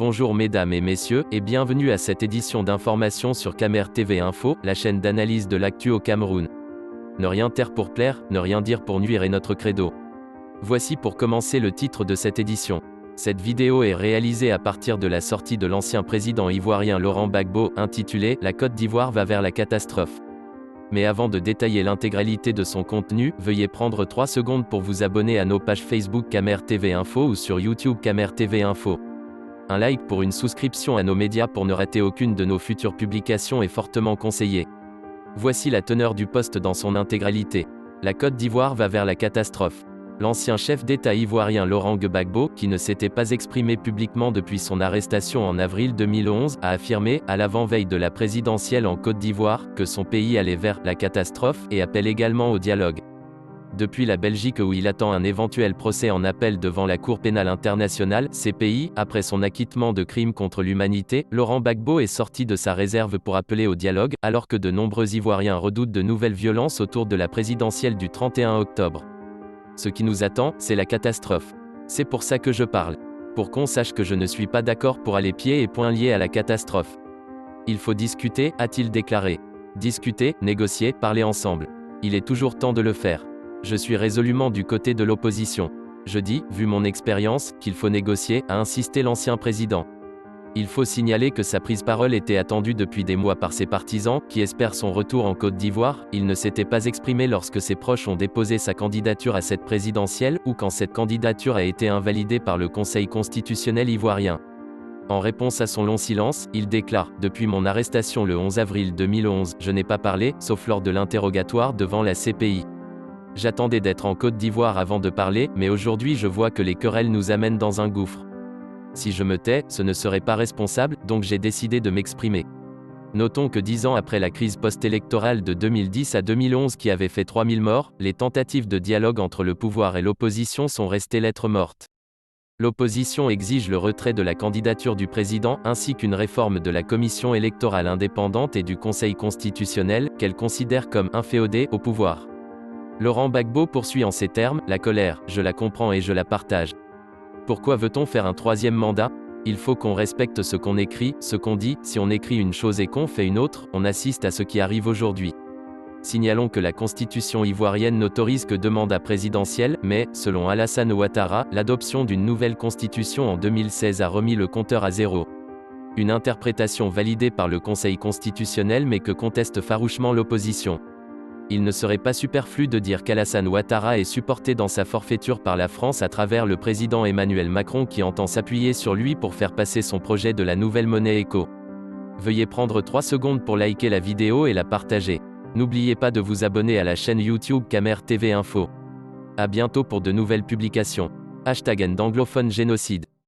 Bonjour mesdames et messieurs, et bienvenue à cette édition d'information sur Camer TV Info, la chaîne d'analyse de l'actu au Cameroun. Ne rien taire pour plaire, ne rien dire pour nuire est notre credo. Voici pour commencer le titre de cette édition. Cette vidéo est réalisée à partir de la sortie de l'ancien président ivoirien Laurent Gbagbo, intitulée « La Côte d'Ivoire va vers la catastrophe ». Mais avant de détailler l'intégralité de son contenu, veuillez prendre 3 secondes pour vous abonner à nos pages Facebook Camer TV Info ou sur YouTube Camer TV Info. Un like pour une souscription à nos médias pour ne rater aucune de nos futures publications est fortement conseillé. Voici la teneur du post dans son intégralité. La Côte d'Ivoire va vers la catastrophe. L'ancien chef d'État ivoirien Laurent Gbagbo, qui ne s'était pas exprimé publiquement depuis son arrestation en avril 2011, a affirmé, à l'avant-veille de la présidentielle en Côte d'Ivoire, que son pays allait vers la catastrophe et appelle également au dialogue. Depuis la Belgique où il attend un éventuel procès en appel devant la Cour pénale internationale, CPI, après son acquittement de crimes contre l'humanité, Laurent Gbagbo est sorti de sa réserve pour appeler au dialogue, alors que de nombreux Ivoiriens redoutent de nouvelles violences autour de la présidentielle du 31 octobre. Ce qui nous attend, c'est la catastrophe. C'est pour ça que je parle. Pour qu'on sache que je ne suis pas d'accord pour aller pieds et poings liés à la catastrophe. Il faut discuter, a-t-il déclaré. Discuter, négocier, parler ensemble. Il est toujours temps de le faire. Je suis résolument du côté de l'opposition. Je dis, vu mon expérience, qu'il faut négocier, a insisté l'ancien président. Il faut signaler que sa prise-parole était attendue depuis des mois par ses partisans, qui espèrent son retour en Côte d'Ivoire. Il ne s'était pas exprimé lorsque ses proches ont déposé sa candidature à cette présidentielle, ou quand cette candidature a été invalidée par le Conseil constitutionnel ivoirien. En réponse à son long silence, il déclare « Depuis mon arrestation le 11 avril 2011, je n'ai pas parlé, sauf lors de l'interrogatoire devant la CPI. J'attendais d'être en Côte d'Ivoire avant de parler, mais aujourd'hui je vois que les querelles nous amènent dans un gouffre. Si je me tais, ce ne serait pas responsable, donc j'ai décidé de m'exprimer. » Notons que 10 ans après la crise post-électorale de 2010 à 2011 qui avait fait 3000 morts, les tentatives de dialogue entre le pouvoir et l'opposition sont restées lettre morte. L'opposition exige le retrait de la candidature du président, ainsi qu'une réforme de la commission électorale indépendante et du Conseil constitutionnel, qu'elle considère comme inféodée au pouvoir. Laurent Gbagbo poursuit en ces termes, « La colère, je la comprends et je la partage. Pourquoi veut-on faire un 3e mandat ? Il faut qu'on respecte ce qu'on écrit, ce qu'on dit, si on écrit une chose et qu'on fait une autre, on assiste à ce qui arrive aujourd'hui. Signalons que la constitution ivoirienne n'autorise que 2 mandats présidentiels, mais, selon Alassane Ouattara, l'adoption d'une nouvelle constitution en 2016 a remis le compteur à 0. Une interprétation validée par le Conseil constitutionnel mais que conteste farouchement l'opposition. Il ne serait pas superflu de dire qu'Alassane Ouattara est supporté dans sa forfaiture par la France à travers le président Emmanuel Macron qui entend s'appuyer sur lui pour faire passer son projet de la nouvelle monnaie éco. Veuillez prendre 3 secondes pour liker la vidéo et la partager. N'oubliez pas de vous abonner à la chaîne YouTube Camer TV Info. À bientôt pour de nouvelles publications. #N d'anglophone génocide.